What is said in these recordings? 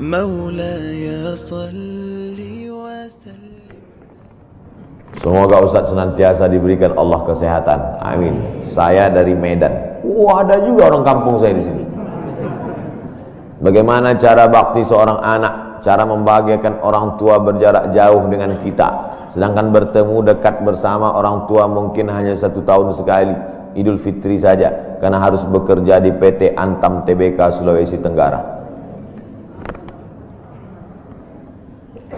مولاي صل وسلم. Semoga Ustadz senantiasa diberikan Allah kesehatan. Amin. Saya dari Medan. Ada juga orang kampung saya di sini. Bagaimana cara bakti seorang anak? Cara membahagiakan orang tua berjarak jauh dengan kita, sedangkan bertemu dekat bersama orang tua mungkin hanya 1 tahun sekali, Idul Fitri saja, karena harus bekerja di PT Antam Tbk Sulawesi Tenggara.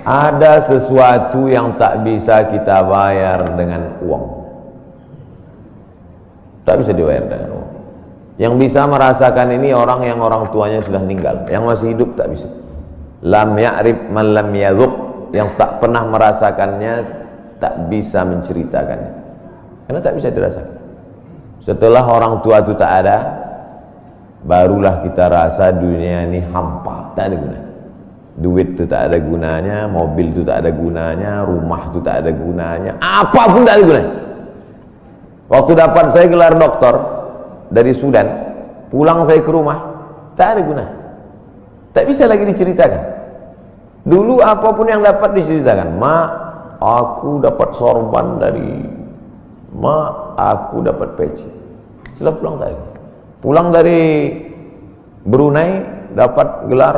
Ada sesuatu yang tak bisa kita bayar dengan uang. Tak bisa dibayar dengan uang. Yang bisa merasakan ini orang yang orang tuanya sudah meninggal. Yang masih hidup tak bisa. Lam ya'rif man lam yadhuq. Yang tak pernah merasakannya tak bisa menceritakannya, karena tak bisa dirasakan. Setelah orang tua itu tak ada, barulah kita rasa dunia ini hampa, tak ada gunanya. Duit itu tak ada gunanya, mobil itu tak ada gunanya, rumah itu tak ada gunanya, apapun tak ada gunanya. Waktu dapat saya gelar doktor dari Sudan, pulang saya ke rumah, tak ada gunanya, tak bisa lagi diceritakan. Dulu apapun yang dapat diceritakan, mak, aku dapat sorban dari mak, aku dapat peci. Setelah pulang tadi, pulang dari Brunei dapat gelar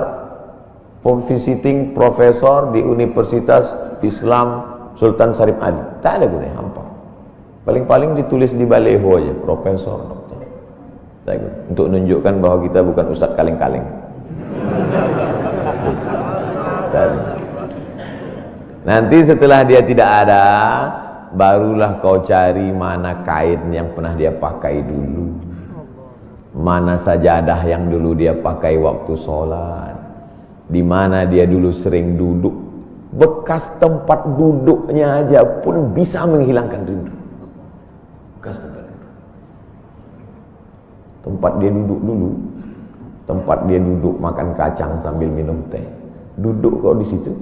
visiting profesor di Universitas Islam Sultan Syarif Ali. Tak ada gunanya, hampa. Paling-paling ditulis di baleho aja, profesor, dokter. Tak ada. Untuk menunjukkan bahwa kita bukan ustadz kaleng-kaleng. Nanti setelah dia tidak ada, barulah kau cari mana kain yang pernah dia pakai dulu, mana sajadah yang dulu dia pakai waktu sholat, di mana dia dulu sering duduk. Bekas tempat duduknya aja pun bisa menghilangkan rindu. Bekas tempat dia duduk dulu, tempat dia duduk makan kacang sambil minum teh, duduk kau di situ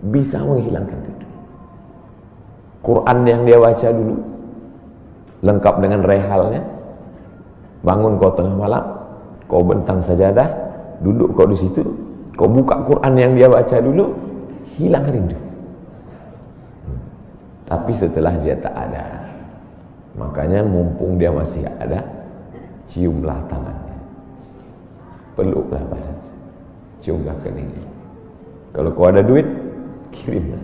bisa menghilangkan rindu. Quran yang dia baca dulu lengkap dengan rehalnya, bangun kau tengah malam, kau bentang sajadah, duduk kau di situ, kau buka Quran yang dia baca dulu, hilang rindu. Tapi setelah dia tak ada, makanya mumpung dia masih ada, ciumlah tangannya, peluklah badannya, ciumlah keningnya. Kalau kau ada duit, kirimlah.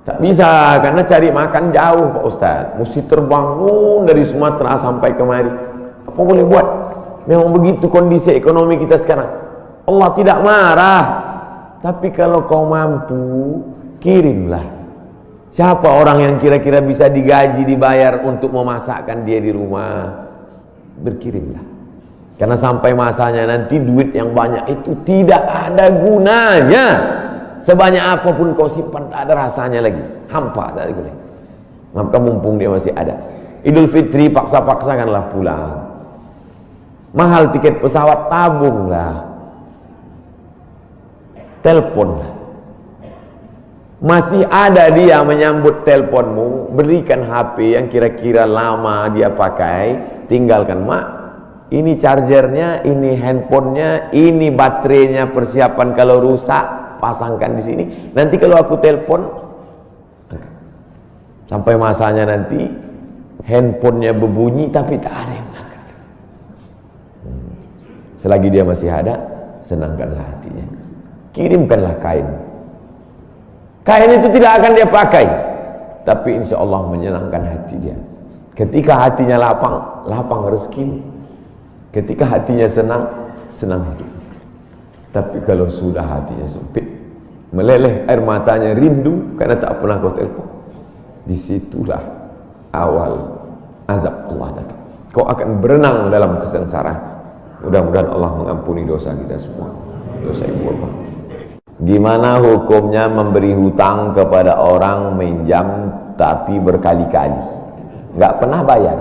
Tak bisa, karena cari makan jauh Pak Ustaz, mesti terbangun dari Sumatera sampai kemari. Apa boleh buat? Memang begitu kondisi ekonomi kita sekarang. Allah tidak marah, tapi kalau kau mampu, kirimlah. Siapa orang yang kira-kira bisa digaji, dibayar untuk memasakkan dia di rumah? Berkirimlah. Karena sampai masanya nanti duit yang banyak itu tidak ada gunanya. Sebanyak apapun kau simpan, tak ada rasanya lagi, hampa, tak ada gunanya. Maka mumpung dia masih ada, Idul Fitri paksa-paksakanlah pulang. Mahal tiket pesawat, tabunglah, teleponlah. Masih ada dia menyambut teleponmu, berikan HP yang kira-kira lama dia pakai, tinggalkan. Mak, ini chargernya, ini handphonenya, ini baterainya, persiapan kalau rusak pasangkan di sini. Nanti kalau aku telepon, sampai masanya nanti handphonenya berbunyi tapi tak ada yang angkat. Selagi dia masih ada, senangkanlah hatinya. Kirimkanlah kain. Kain itu tidak akan dia pakai, tapi insya Allah menyenangkan hati dia. Ketika hatinya lapang, lapang rezeki. Ketika hatinya senang, senang hidup. Tapi kalau sudah hatinya sempit, meleleh air matanya rindu karena tak pernah kau telepon, disitulah awal azab Allah datang. Kau akan berenang dalam kesengsaraan. Mudah-mudahan Allah mengampuni dosa kita semua, dosa yang berubah. Gimana hukumnya memberi hutang kepada orang minjam tapi berkali-kali nggak pernah bayar?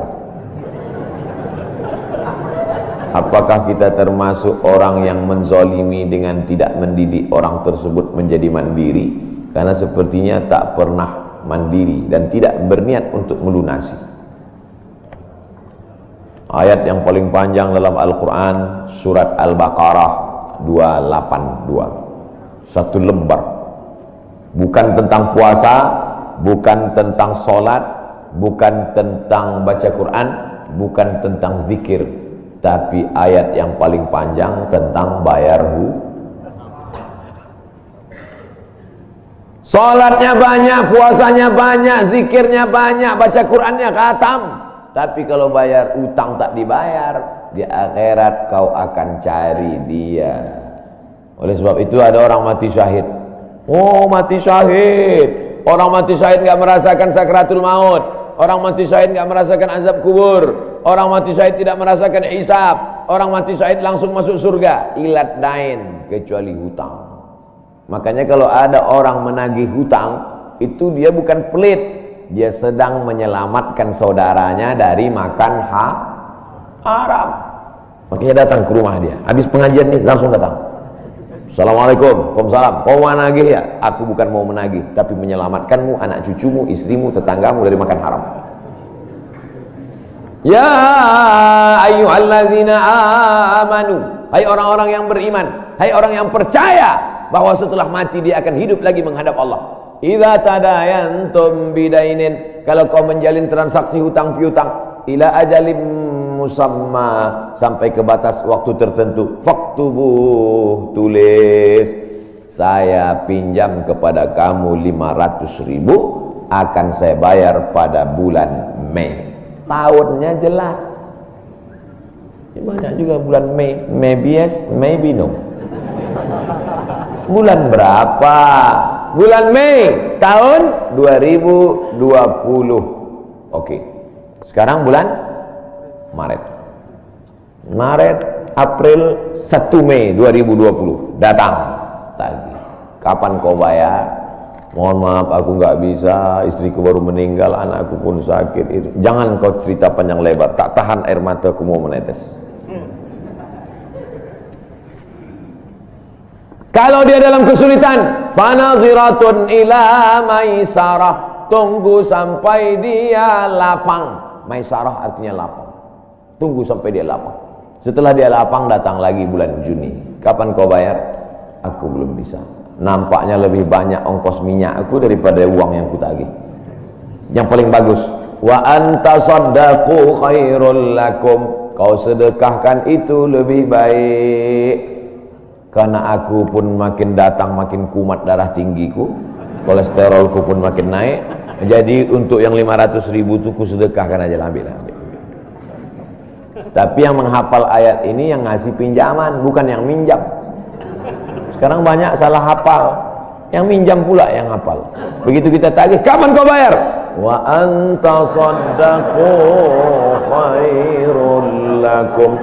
Apakah kita termasuk orang yang menzolimi dengan tidak mendidik orang tersebut menjadi mandiri? Karena sepertinya tak pernah mandiri dan tidak berniat untuk melunasi. Ayat yang paling panjang dalam Al-Quran, surat Al-Baqarah 282. Satu lembar. Bukan tentang puasa, bukan tentang sholat, bukan tentang baca Quran, bukan tentang zikir, tapi ayat yang paling panjang tentang bayar hutang. Sholatnya banyak, puasanya banyak, zikirnya banyak, baca Qurannya khatam, tapi kalau bayar utang tak dibayar, di akhirat kau akan cari dia. Oleh sebab itu ada orang mati syahid. Oh, mati syahid. Orang mati syahid enggak merasakan sakratul maut. Orang mati syahid enggak merasakan azab kubur. Orang mati syahid tidak merasakan hisab. Orang mati syahid langsung masuk surga. Ilat dain, kecuali hutang. Makanya kalau ada orang menagih hutang, itu dia bukan pelit, dia sedang menyelamatkan saudaranya dari makan haram. Makanya datang ke rumah dia. Habis pengajian nih langsung datang. Assalamualaikum, waalaikumsalam. Kau mau menagih ya? Aku bukan mau menagih, tapi menyelamatkanmu, anak cucumu, istrimu, tetanggamu dari makan haram. Ya ayyuhalladzina amanu, hai orang-orang yang beriman, hai orang yang percaya bahwa setelah mati dia akan hidup lagi menghadap Allah. Idza tadayantum bidainin, kalau kau menjalin transaksi hutang piutang, ila ajalim musamma, sampai ke batas waktu tertentu, faktubuh, tulis, saya pinjam kepada kamu 500.000, akan saya bayar pada bulan Mei. Tahunnya jelas. Banyak juga bulan Mei, maybe yes, maybe no. Bulan berapa? Bulan Mei tahun 2020. Oke. Sekarang bulan Maret. April 1 Mei 2020 datang tagih. Kapan kau bayar? Mohon maaf aku nggak bisa, istriku baru meninggal, anakku pun sakit. Jangan kau cerita panjang lebar, tak tahan air mataku mau menetes. Kalau dia dalam kesulitan, fanaziratun ila maisarah, tunggu sampai dia lapang. Maisarah artinya lapang. Tunggu sampai dia lapang. Setelah dia lapang, datang lagi bulan Juni. Kapan kau bayar? Aku belum bisa. Nampaknya lebih banyak ongkos minyak aku daripada uang yang kutagih. Yang paling bagus, wa anta saddaqu khairul lakum, kau sedekahkan itu lebih baik. Karena aku pun makin datang makin kumat darah tinggiku, kolesterolku pun makin naik. Jadi untuk yang 500.000 itu ku sedekahkan aja, ambil. Tapi yang menghafal ayat ini yang ngasih pinjaman, bukan yang minjam. Sekarang banyak salah hafal, yang minjam pula yang hafal. Begitu kita tagih, kapan kau bayar? Wa anta saddaqu khairul lakum,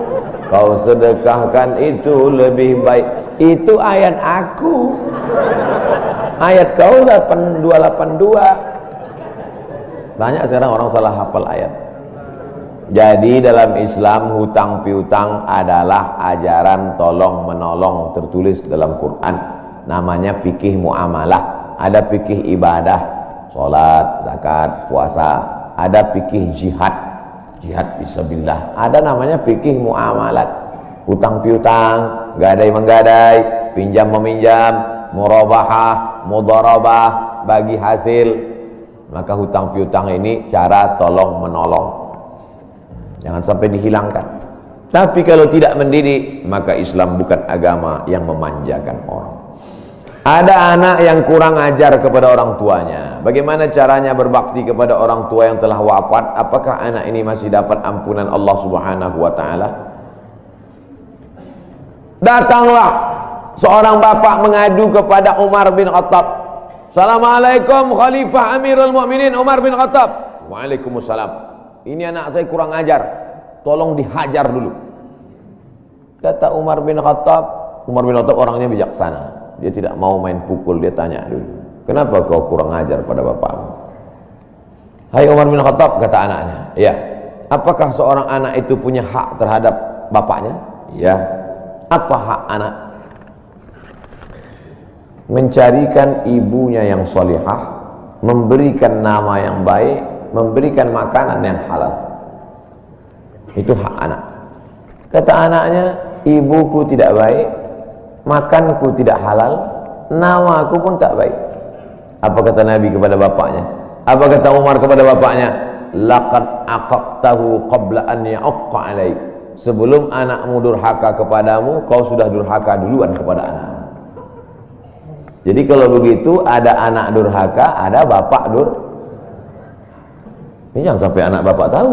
kau sedekahkan itu lebih baik. Itu ayat aku, ayat kau 8282. Banyak sekarang orang salah hafal ayat. Jadi dalam Islam hutang piutang adalah ajaran tolong menolong, tertulis dalam Quran. Namanya fikih muamalah. Ada fikih ibadah, sholat, zakat, puasa. Ada fikih jihad, jihad fisabilillah. Ada namanya fikih muamalat. Hutang piutang, gadai menggadai, pinjam meminjam, murabahah, mudharabah, bagi hasil. Maka hutang piutang ini cara tolong menolong, jangan sampai dihilangkan. Tapi kalau tidak mendidik, maka Islam bukan agama yang memanjakan orang. Ada anak yang kurang ajar kepada orang tuanya. Bagaimana caranya berbakti kepada orang tua yang telah wafat? Apakah anak ini masih dapat ampunan Allah Subhanahu wa taala? Datanglah seorang bapak mengadu kepada Umar bin Khattab. Assalamualaikum Khalifah Amirul Mukminin Umar bin Khattab. Waalaikumsalam. Ini anak saya kurang ajar, tolong dihajar dulu. Kata Umar bin Khattab orangnya bijaksana, dia tidak mau main pukul. Dia tanya dulu, kenapa kau kurang ajar pada bapakmu? Hai Umar bin Khattab, kata anaknya, ya. Apakah seorang anak itu punya hak terhadap bapaknya? Ya. Apa hak anak? Mencarikan ibunya yang solihah, memberikan nama yang baik, memberikan makanan yang halal. Itu hak anak. Kata anaknya, ibuku tidak baik, makanku tidak halal, namaku pun tak baik. Apa kata Nabi kepada bapaknya? Apa kata Umar kepada bapaknya? Laqad aqaqtahu qabla an ya'aqqa alaik. Sebelum anakmu durhaka kepadamu, kau sudah durhaka duluan kepada anak. Jadi kalau begitu, ada anak durhaka, ada bapak ini jangan sampai anak bapak tahu.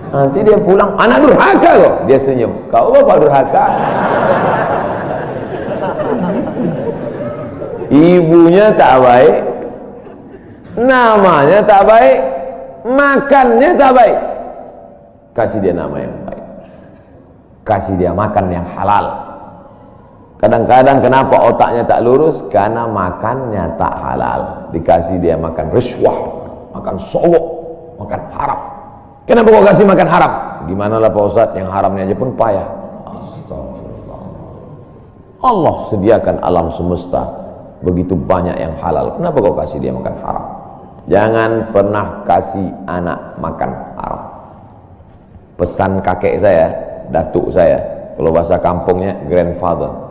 Nanti dia pulang, anak durhaka kok. Dia senyum, kau bapak durhaka. Ibunya tak baik, namanya tak baik, makannya tak baik. Kasih dia nama yang baik, kasih dia makan yang halal. Kadang-kadang kenapa otaknya tak lurus? Karena makannya tak halal. Dikasih dia makan riswah, makan sogok, makan haram. Kenapa kau kasih makan haram? Gimana lah Pak Ustadz, yang haramnya aja pun payah. Astagfirullah. Allah sediakan alam semesta begitu banyak yang halal. Kenapa kau kasih dia makan haram? Jangan pernah kasih anak makan haram. Pesan kakek saya, datuk saya, kalau bahasa kampungnya grandfather.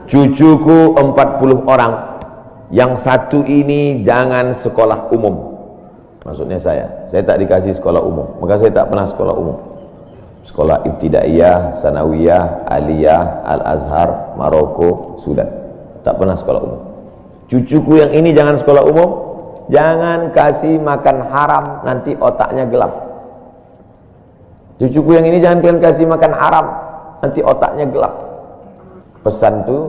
Cucuku 40 orang, yang satu ini jangan sekolah umum. Maksudnya saya tak dikasih sekolah umum, maka saya tak pernah sekolah umum. Sekolah ibtidaiyah, sanawiyah, aliyah, al-azhar, Maroko, Sudan. Tak pernah sekolah umum. Cucuku yang ini jangan sekolah umum, jangan kasih makan haram, nanti otaknya gelap. Cucuku yang ini jangan kalian kasih makan haram, nanti otaknya gelap. Pesan itu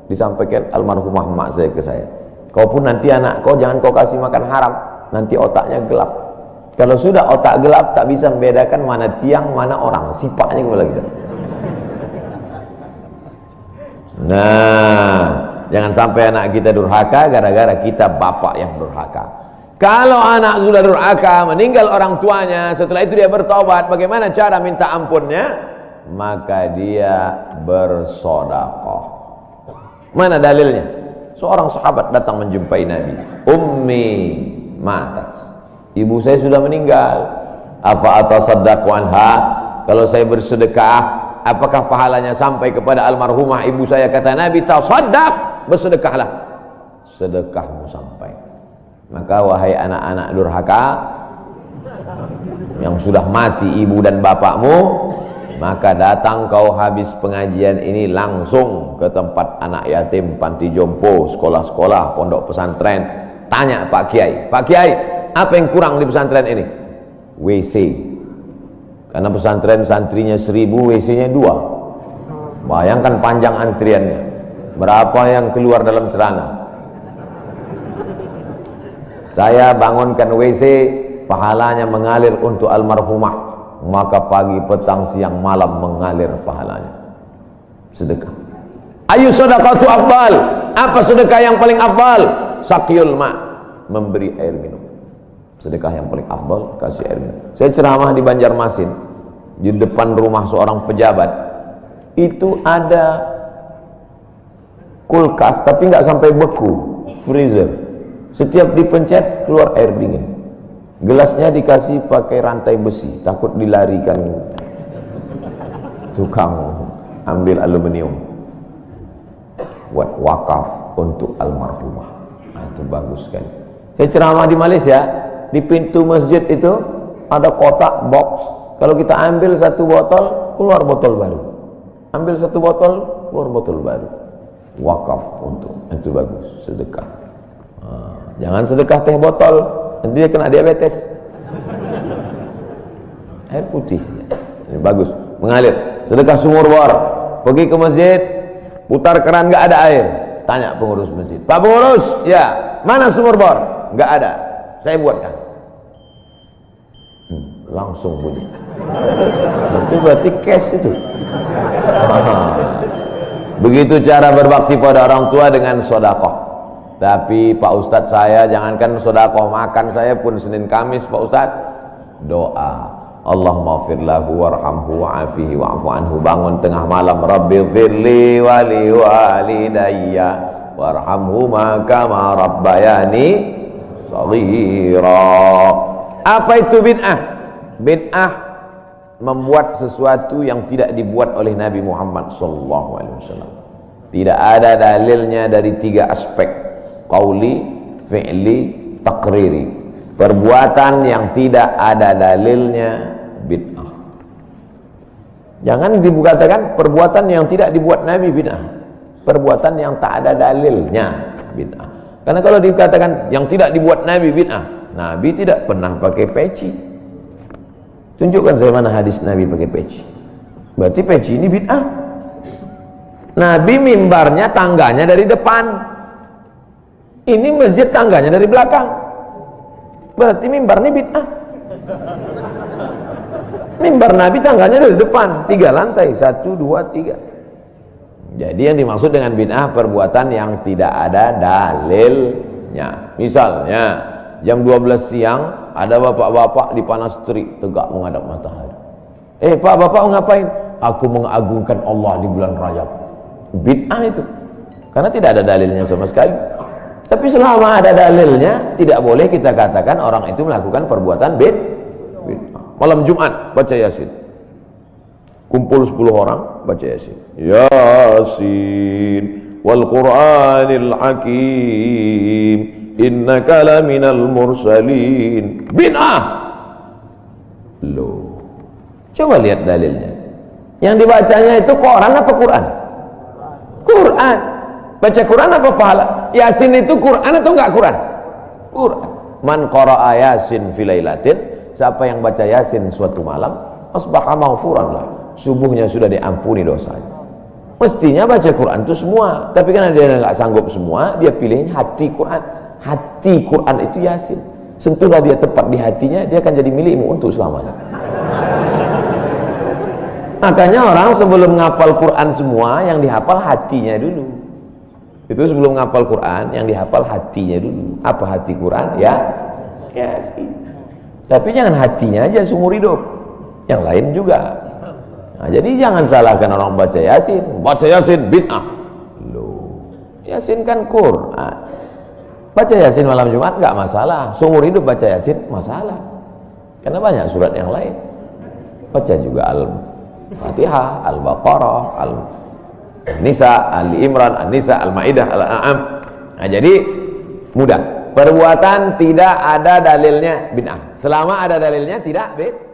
disampaikan almarhumah mak saya ke saya. Kau pun nanti anak kau jangan kau kasih makan haram, nanti otaknya gelap. Kalau sudah otak gelap, tak bisa membedakan mana tiang, mana orang, sifatnya kembali gitu. Nah, jangan sampai anak kita durhaka gara-gara kita bapak yang durhaka. Kalau anak sudah durhaka, meninggal orang tuanya, setelah itu dia bertobat, bagaimana cara minta ampunnya? Maka dia bersedekah. Mana dalilnya? Seorang sahabat datang menjumpai Nabi. Ummi matat, ibu saya sudah meninggal. Apa atasaddaqu anha? Kalau saya bersedekah, apakah pahalanya sampai kepada almarhumah ibu saya? Kata Nabi, tasaddaq, bersedekahlah, sedekahmu sampai. Maka wahai anak-anak durhaka yang sudah mati ibu dan bapakmu, maka datang kau habis pengajian ini langsung ke tempat anak yatim, panti jompo, sekolah-sekolah, pondok pesantren. Tanya Pak Kiai, Pak Kiai, apa yang kurang di pesantren ini? WC. Karena pesantren santrinya 1000, WC-nya 2. Bayangkan panjang antriannya. Berapa yang keluar dalam celana? Saya bangunkan WC, pahalanya mengalir untuk almarhumah. Maka pagi, petang, siang, malam mengalir pahalanya. Sedekah. Ayu sedekah tu afdal. Apa sedekah yang paling afdal? Sakyul ma, memberi air minum. Sedekah yang paling afdal, kasih air minum. Saya ceramah di Banjarmasin, di depan rumah seorang pejabat. Itu ada kulkas, tapi nggak sampai beku, freezer. Setiap dipencet keluar air dingin. Gelasnya dikasih pakai rantai besi, takut dilarikan tukang ambil aluminium. Buat wakaf untuk almarhumah. Nah, itu bagus sekali. Saya ceramah di Malaysia, di pintu masjid itu ada kotak box. Kalau kita ambil satu botol, keluar botol baru. Ambil satu botol, keluar botol baru. Wakaf untuk, itu bagus, sedekah. Jangan sedekah teh botol, nanti dia kena diabetes. Air putih ini bagus, mengalir. Sedekah sumur bor, pergi ke masjid, putar keran nggak ada air, tanya pengurus masjid, Pak pengurus, ya mana sumur bor? Nggak ada, saya buatkan. Langsung bunyi. Itu berarti cash itu. Begitu cara berbakti pada orang tua dengan sedekah. Tapi Pak Ustadz, saya jangankan sedekah makan, saya pun Senin Kamis Pak Ustadz doa, Allahumma fir lahu warhamhu wa'afihi wa'fu anhu. Bangun tengah malam, Rabbi firli wali walidayya warhamhuma kama rabbayani shaghira. Apa itu bid'ah? Bid'ah membuat sesuatu yang tidak dibuat oleh Nabi Muhammad SAW. Tidak ada dalilnya dari 3 aspek: qauli, fi'li, taqriri. Perbuatan yang tidak ada dalilnya bid'ah. Jangan dikatakan perbuatan yang tidak dibuat Nabi bid'ah. Perbuatan yang tak ada dalilnya bid'ah. Karena kalau dikatakan yang tidak dibuat Nabi bid'ah, Nabi tidak pernah pakai peci. Tunjukkan saya mana hadis Nabi pakai peci. Berarti peci ini bid'ah. Nabi mimbarnya tangganya dari depan. Ini masjid tangganya dari belakang. Berarti mimbar ini bid'ah. Mimbar Nabi tangganya dari depan, 3 lantai, 1, 2, 3. Jadi yang dimaksud dengan bid'ah perbuatan yang tidak ada dalilnya. Misalnya jam 12 siang ada bapak-bapak di panas terik tegak menghadap matahari. Pak, bapak ngapain? Aku mengagungkan Allah di bulan Rajab. Bid'ah itu, karena tidak ada dalilnya sama sekali. Tapi selama ada dalilnya, tidak boleh kita katakan orang itu melakukan perbuatan bid'ah. Malam Jumat baca Yasin, kumpul 10 orang baca Yasin. Yasin wal Qur'anil Hakim innaka laminal mursalin. Bid'ah. Loh, coba lihat dalilnya. Yang dibacanya itu Quran apa Quran? Quran. Baca Quran apa pahala? Yasin itu Quran atau enggak Quran? Quran. Man qara'a Yasin fi lailatin, siapa yang baca Yasin suatu malam, asbaha maghfuran lah, subuhnya sudah diampuni dosanya. Mestinya baca Quran itu semua, tapi karena dia enggak sanggup semua, dia pilih hati Quran. Hati Quran itu Yasin. Sentuhlah dia tepat di hatinya, dia akan jadi milikmu untuk selamanya. Makanya orang sebelum ngapal Quran semua, yang dihafal hatinya dulu. Itu sebelum ngapal Quran, yang dihafal hatinya dulu. Apa hati Quran? Ya, Yasin. Tapi jangan hatinya aja seumur hidup, yang lain juga. Nah, jadi jangan salahkan orang baca Yasin. Baca Yasin bid'ah. Loh, Yasin kan Quran. Baca Yasin malam Jumat nggak masalah. Seumur hidup baca Yasin masalah. Karena banyak surat yang lain. Baca juga Al-Fatihah, Al-Baqarah, Al-Nisa, Al-Imran, Al-Nisa, Al-Maidah, Al-An'am. Nah, jadi mudah. Perbuatan tidak ada dalilnya bid'ah. Selama ada dalilnya tidak bid'ah.